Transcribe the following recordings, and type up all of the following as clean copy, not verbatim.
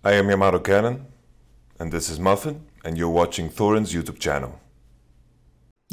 I am Yamato Cannon, and this is Muffin, and you're watching Thorin's YouTube channel.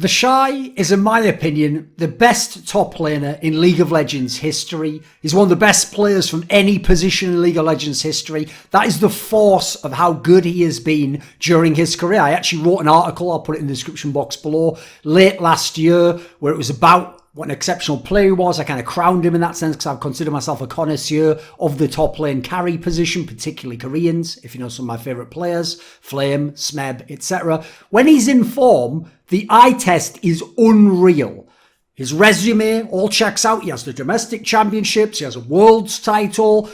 TheShy is, in my opinion, the best top laner in League of Legends history. He's one of the best players from any position in League of Legends history. That is the force of how good he has been during his career. I actually wrote an article, I'll put it in the description box below, late last year, where it was about what an exceptional player he was. I kind of crowned him in that sense because I consider myself a connoisseur of the top lane carry position, particularly Koreans, if you know some of my favourite players, Flame, Smeb, etc. When he's in form, the eye test is unreal. His resume all checks out. He has the domestic championships, he has a world's title,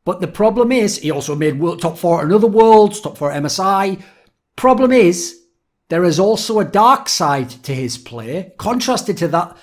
but the problem is, he also made top 4 at another worlds, top 4 at MSI. Problem is, there is also a dark side to his play, contrasted to that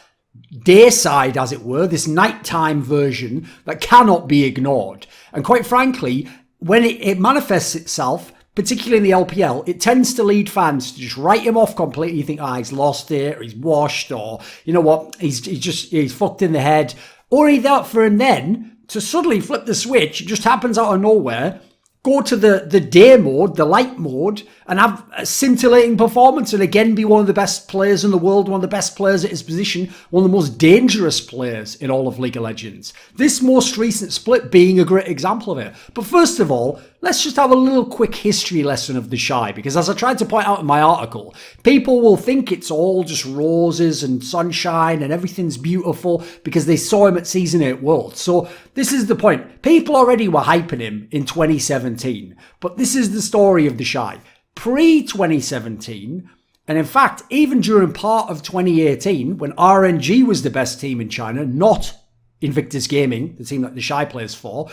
day side, as it were, this nighttime version that cannot be ignored. And quite frankly, when it manifests itself, particularly in the LPL, it tends to lead fans to just write him off completely. You think, he's lost it, or he's washed, or you know what, he's fucked in the head. Or either for him then to suddenly flip the switch, it just happens out of nowhere, go to the day mode, the light mode, and have a scintillating performance and again be one of the best players in the world, one of the best players at his position, one of the most dangerous players in all of League of Legends. This most recent split being a great example of it. But first of all, let's just have a little quick history lesson of TheShy, because as I tried to point out in my article, people will think it's all just roses and sunshine and everything's beautiful because they saw him at Season 8 Worlds. So this is the point. People already were hyping him in 2017, but this is the story of TheShy. Pre-2017, and in fact, even during part of 2018, when RNG was the best team in China, not Invictus Gaming, the team that TheShy plays for,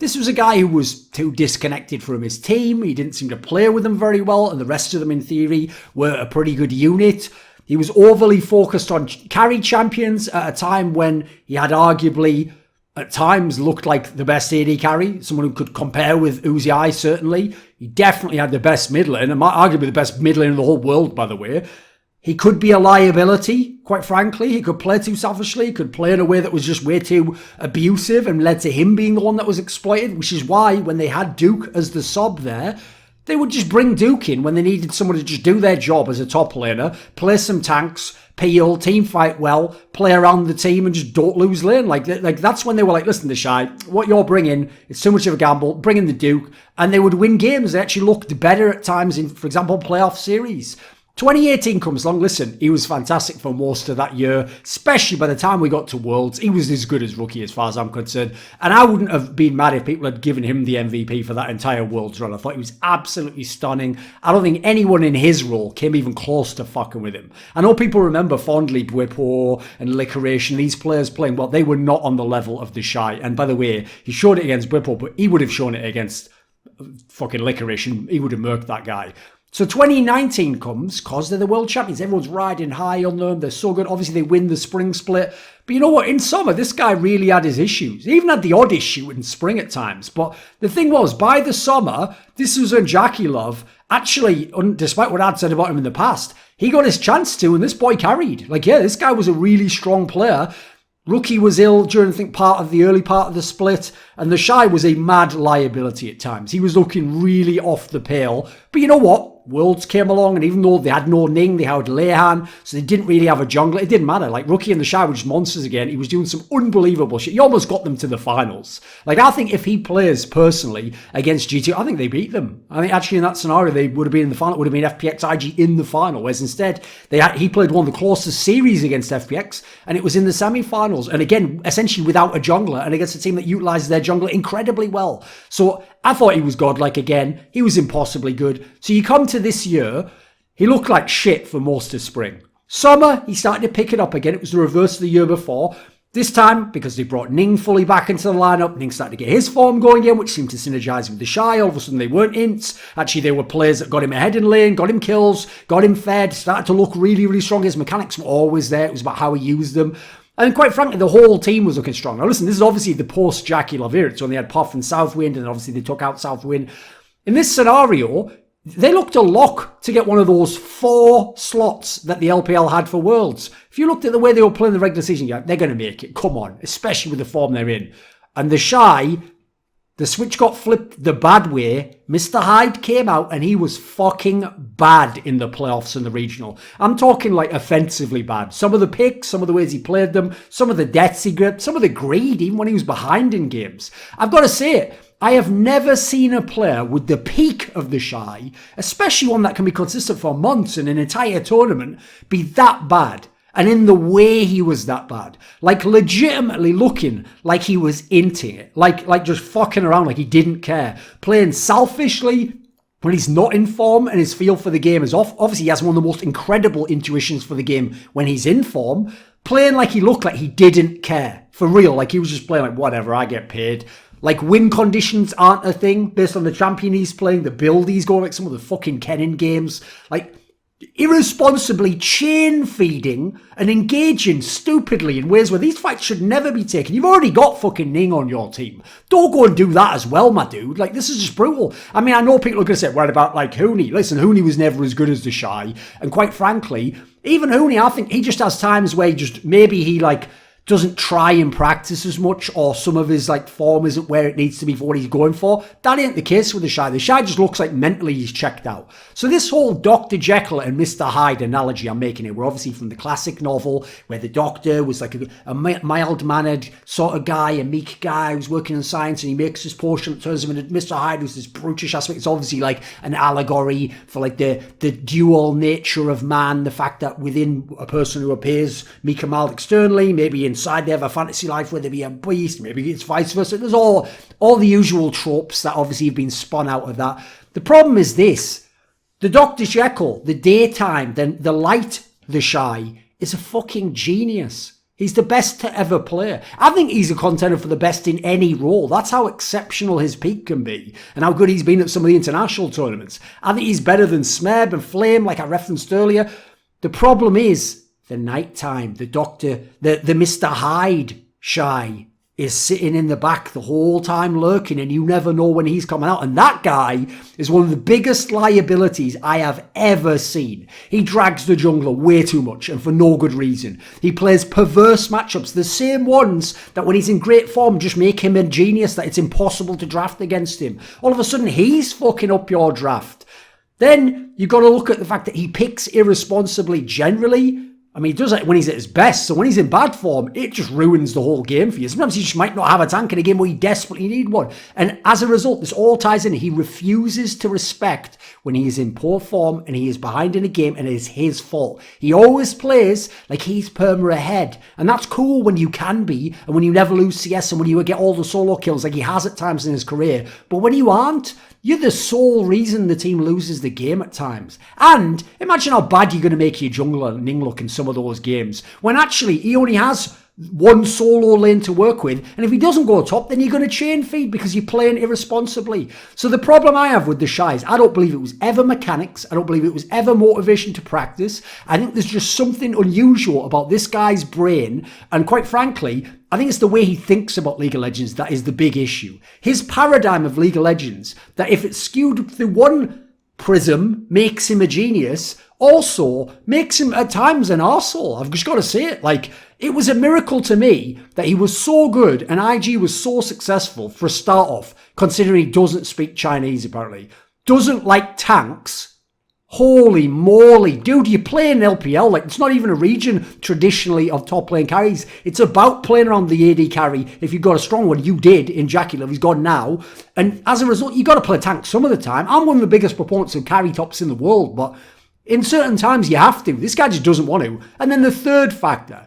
this was a guy who was too disconnected from his team. He didn't seem to play with them very well, and the rest of them, in theory, were a pretty good unit. He was overly focused on carry champions at a time when he had arguably, at times, looked like the best AD carry, someone who could compare with Uzi, certainly. He definitely had the best mid lane, and arguably the best mid lane in the whole world, by the way. He could be a liability, quite frankly. He could play too selfishly. He could play in a way that was just way too abusive and led to him being the one that was exploited, which is why when they had Duke as the sub there, they would just bring Duke in when they needed someone to just do their job as a top laner, play some tanks, peel, team fight well, play around the team and just don't lose lane. Like that's when they were like, listen, TheShy, what you're bringing, it's too much of a gamble, bring in the Duke. And they would win games. They actually looked better at times in, for example, playoff series. 2018 comes along. Listen, he was fantastic for most of that year, especially by the time we got to Worlds. He was as good as rookie as far as I'm concerned. And I wouldn't have been mad if people had given him the MVP for that entire Worlds run. I thought he was absolutely stunning. I don't think anyone in his role came even close to fucking with him. I know people remember fondly Bwipo and Licorice and these players playing well. They were not on the level of TheShy. And by the way, he showed it against Bwipo, but he would have shown it against fucking Licorice and he would have murked that guy. So 2019 comes, because they're the world champions. Everyone's riding high on them. They're so good. Obviously, they win the spring split. But you know what? In summer, this guy really had his issues. He even had the odd issue in spring at times. But the thing was, by the summer, this was when Jackie Love, actually, despite what I'd said about him in the past, he got his chance to, and this boy carried. Like, yeah, this guy was a really strong player. Rookie was ill during, I think, part of the early part of the split, and TheShy was a mad liability at times. He was looking really off the pale. But you know what? Worlds came along, and even though they had no Ning, they had Leihan, so they didn't really have a jungler. It didn't matter. Like, Rookie and TheShy were just monsters again. He was doing some unbelievable shit. He almost got them to the finals. Like, I think if he plays personally against G2, I think they beat them. I think actually in that scenario, they would have been in the final. It would have been FPX IG in the final, whereas instead, he played one of the closest series against FPX, and it was in the semi-finals. And again, essentially without a jungler, and against a team that utilizes their jungler incredibly well. So I thought he was godlike again. He was impossibly good. So you come to this year, he looked like shit for most of spring. Summer, he started to pick it up again. It was the reverse of the year before. This time, because they brought Ning fully back into the lineup, Ning started to get his form going again, which seemed to synergize with TheShy. All of a sudden, they weren't ints. Actually, they were players that got him ahead in lane, got him kills, got him fed, started to look really, really strong. His mechanics were always there. It was about how he used them. And quite frankly, the whole team was looking strong. Now listen, this is obviously the post-Jackie Love era. So they had Puff and Southwind, and obviously they took out Southwind. In this scenario, they looked a lock to get one of those 4 slots that the LPL had for Worlds. If you looked at the way they were playing the regular season, they're going to make it. Come on, especially with the form they're in. And TheShy The switch got flipped the bad way. Mr. Hyde came out and he was fucking bad in the playoffs and the regional. I'm talking like offensively bad. Some of the picks, some of the ways he played them, some of the deaths he gripped, some of the greed, even when he was behind in games. I've got to say it. I have never seen a player with the peak of the shy, especially one that can be consistent for months in an entire tournament, be that bad. And in the way he was that bad. Like legitimately looking like he was into it. Like just fucking around like he didn't care. Playing selfishly when he's not in form and his feel for the game is off. Obviously he has one of the most incredible intuitions for the game when he's in form. Playing like he looked like he didn't care. For real. Like he was just playing like whatever, I get paid. Like win conditions aren't a thing based on the champion he's playing. The build he's going like some of the fucking Kennen games. Like irresponsibly chain feeding and engaging stupidly in ways where these fights should never be taken. You've already got fucking Ning on your team. Don't go and do that as well, my dude. Like, this is just brutal. I mean, I know people are going to say, what about like Hooney? Listen, Hooney was never as good as TheShy. And quite frankly, even Hooney, I think he just has times where he just, maybe he like doesn't try and practice as much, or some of his like form isn't where it needs to be for what he's going for. That ain't the case with TheShy. TheShy just looks like mentally he's checked out. So this whole Dr. Jekyll and Mr. Hyde analogy I'm making here, we're obviously from the classic novel where the doctor was like a mild-mannered sort of guy, a meek guy who's working in science, and he makes his potion that turns him into Mr. Hyde, who's this brutish aspect. It's obviously like an allegory for like the dual nature of man, the fact that within a person who appears meek and mild externally, maybe inside they have a fantasy life where they be a beast, maybe it's vice versa. There's all the usual tropes that obviously have been spun out of that. The problem is this: the Dr. Jekyll, the daytime, then the light, TheShy, is a fucking genius. He's the best to ever play. I think he's a contender for the best in any role. That's how exceptional his peak can be and how good he's been at some of the international tournaments. I think he's better than Smeb and Flame, like I referenced earlier. The problem is the nighttime, the doctor, the Mr. Hyde shy is sitting in the back the whole time lurking, and you never know when he's coming out. And that guy is one of the biggest liabilities I have ever seen. He drags the jungler way too much and for no good reason. He plays perverse matchups, the same ones that when he's in great form just make him a genius that it's impossible to draft against him. All of a sudden he's fucking up your draft. Then you got to look at the fact that he picks irresponsibly generally. I mean, he does it when he's at his best. So when he's in bad form, it just ruins the whole game for you. Sometimes he just might not have a tank in a game where you desperately need one. And as a result, this all ties in. He refuses to respect when he is in poor form and he is behind in a game and it is his fault. He always plays like he's perma ahead. And that's cool when you can be and when you never lose CS and when you get all the solo kills like he has at times in his career. But when you aren't, you're the sole reason the team loses the game at times. And imagine how bad you're going to make your jungler Ning look in some of those games, when actually he only has one solo lane to work with, and if he doesn't go top, then you're going to chain feed because you're playing irresponsibly. So the problem I have with TheShy is I don't believe it was ever mechanics. I don't believe it was ever motivation to practice. I think there's just something unusual about this guy's brain, and quite frankly, I think it's the way he thinks about League of Legends that is the big issue. His paradigm of League of Legends, that if it's skewed through one prism, makes him a genius, also makes him at times an arsehole. I've just got to say it. Like, it was a miracle to me that he was so good and IG was so successful for a start off, considering he doesn't speak Chinese apparently, doesn't like tanks. Holy moly, dude, you play in LPL, like it's not even a region traditionally of top lane carries. It's about playing around the AD carry. If you've got a strong one, you did in Jackie Love, he's gone now. And as a result, you got to play tank some of the time. I'm one of the biggest proponents of carry tops in the world, but in certain times you have to. This guy just doesn't want to. And then the third factor,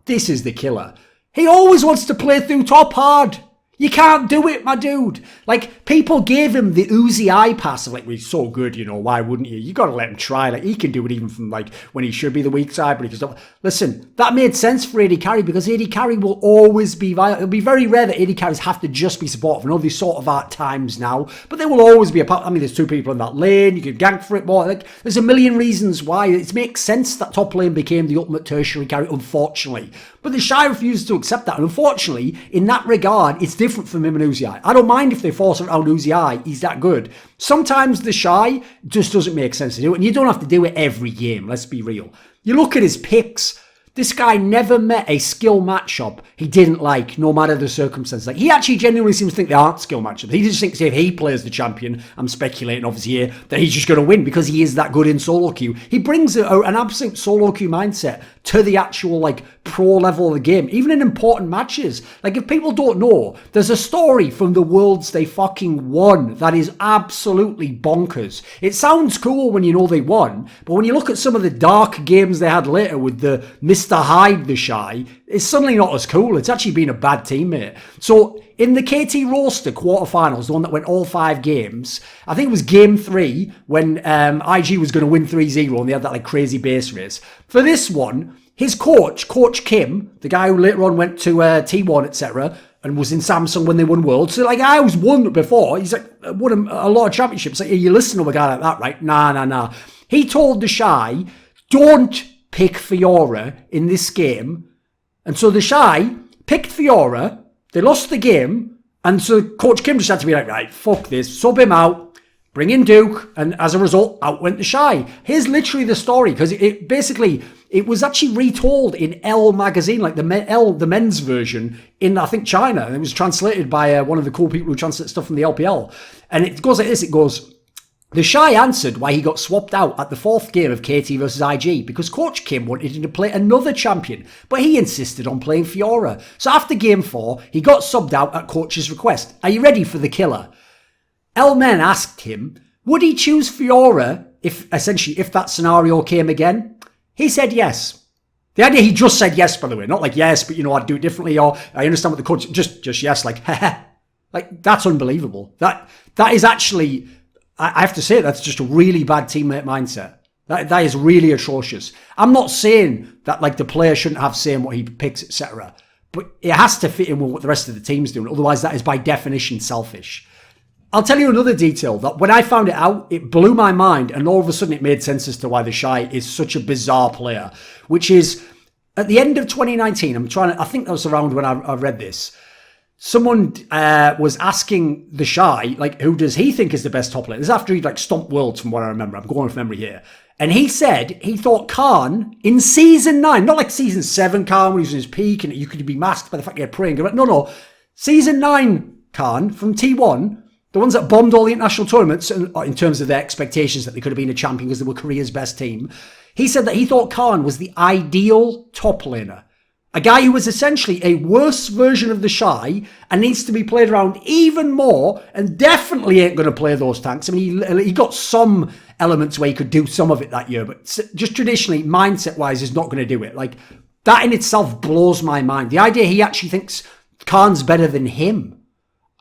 this is the killer. He always wants to play through top hard. You can't do it, my dude. Like, people gave him the Uzi eye pass of like, well, he's so good, you know, why wouldn't you? You got to let him try. Like, he can do it even from like when he should be the weak side, but he can stop. Listen, that made sense for AD carry because AD carry will always be vital. It'll be very rare that AD carries have to just be supportive. I know they sort of are at times now, but they will always be a part. I mean, there's two people in that lane. You can gank for it more. Like, there's a million reasons why. It makes sense that top lane became the ultimate tertiary carry, unfortunately. But TheShy refuses to accept that. And unfortunately, in that regard, it's different from him and Uzi. I don't mind if they force around Uzi. He's that good. Sometimes TheShy just doesn't make sense to do it. And you don't have to do it every game. Let's be real. You look at his picks. This guy never met a skill matchup he didn't like, no matter the circumstances. Like, he actually genuinely seems to think they aren't skill matchups. He just thinks if he plays the champion, I'm speculating obviously here, that he's just going to win because he is that good in solo queue. He brings an absolute solo queue mindset to the actual, like, pro level of the game, even in important matches. Like, if people don't know, there's a story from the Worlds they fucking won that is absolutely bonkers. It sounds cool when you know they won, but when you look at some of the dark games they had later with the Mr. Hyde, TheShy's, it's suddenly not as cool. It's actually been a bad teammate. So in the KT roster quarterfinals, the one that went all 5 games, I think it was game 3 when IG was going to win 3-0 and they had that like crazy base race. For this one, his coach, Coach Kim, the guy who later on went to T1, etc., and was in Samsung when they won Worlds. So like, I was won before. He's like won a lot of championships. Like, you listen to a guy like that, right? Nah. He told TheShy's, don't pick Fiora in this game. And so TheShy's picked Fiora. They lost the game. And so Coach Kim just had to be like, right, fuck this. Sub him out. Bring in Duke. And as a result, out went TheShy's. Here's literally the story. Because it basically, it was actually retold in L magazine, like the men's version in, I think, China. And it was translated by one of the cool people who translate stuff from the LPL. And it goes like this. It goes, TheShy's answered why he got swapped out at the 4th game of KT versus IG because Coach Kim wanted him to play another champion, but he insisted on playing Fiora. So after game 4, he got subbed out at Coach's request. Are you ready for the killer? L-Men asked him, would he choose Fiora if that scenario came again? He said yes. The idea he just said yes, by the way, not like yes, but I'd do it differently, or I understand what the coach, just yes, like, like, that's unbelievable. That is actually, I have to say, that's just a really bad teammate mindset. That is really atrocious. I'm not saying that like the player shouldn't have say in what he picks, etc. But it has to fit in with what the rest of the team's doing. Otherwise, that is by definition selfish. I'll tell you another detail that when I found it out, it blew my mind, and all of a sudden it made sense as to why TheShy's is such a bizarre player. Which is, at the end of 2019, I think that was around when I read this. Someone was asking TheShy's, like, who does he think is the best top laner? This is after he'd like stomped Worlds, from what I remember. I'm going off memory here. And he said he thought Khan in season 9, not like season 7 Khan when he was in his peak and you could be masked by the fact he had praying. No. Season 9 Khan from T1, the ones that bombed all the international tournaments in terms of their expectations that they could have been a champion because they were Korea's best team. He said that he thought Khan was the ideal top laner. A guy who was essentially a worse version of TheShy's and needs to be played around even more and definitely ain't going to play those tanks. I mean, he got some elements where he could do some of it that year, but just traditionally, mindset-wise, is not going to do it. Like, that in itself blows my mind. The idea he actually thinks Khan's better than him.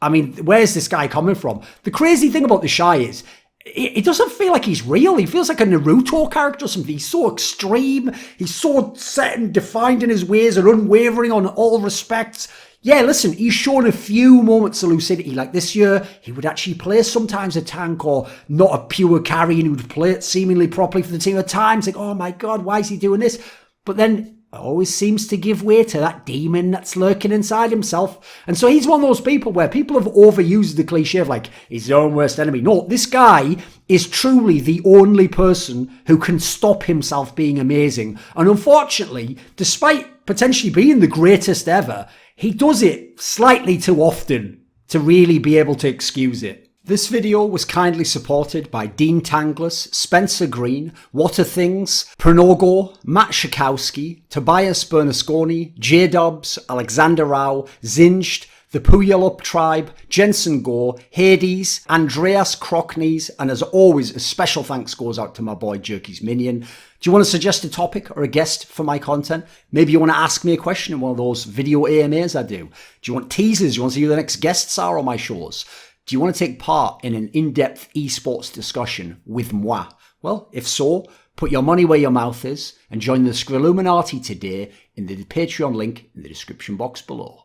I mean, where's this guy coming from? The crazy thing about TheShy's is, it doesn't feel like he's real. He feels like a Naruto character or something. He's so extreme. He's so set and defined in his ways and unwavering on all respects. Yeah, listen, he's shown a few moments of lucidity. Like this year, he would actually play sometimes a tank or not a pure carry, and he would play it seemingly properly for the team at times. Like, oh my God, why is he doing this? But then always seems to give way to that demon that's lurking inside himself. And so he's one of those people where people have overused the cliche of like, he's his own worst enemy. No, this guy is truly the only person who can stop himself being amazing. And unfortunately, despite potentially being the greatest ever, he does it slightly too often to really be able to excuse it. This video was kindly supported by Dean Tanglis, Spencer Green, Whattathings, Pranogo, Matt Shakowski, Tobias Bernasconi, JDubs, Alexander Rao, Xinged, the Puyallup Tribe, Jensen Goh, Hyde, Andreas Kroknes, and as always, a special thanks goes out to my boy Jerky's Minion. Do you want to suggest a topic or a guest for my content? Maybe you want to ask me a question in one of those video AMAs I do. Do you want teasers? Do you want to see who the next guests are on my shows? Do you want to take part in an in-depth esports discussion with moi? Well, if so, put your money where your mouth is and join the Scrilluminati today in the Patreon link in the description box below.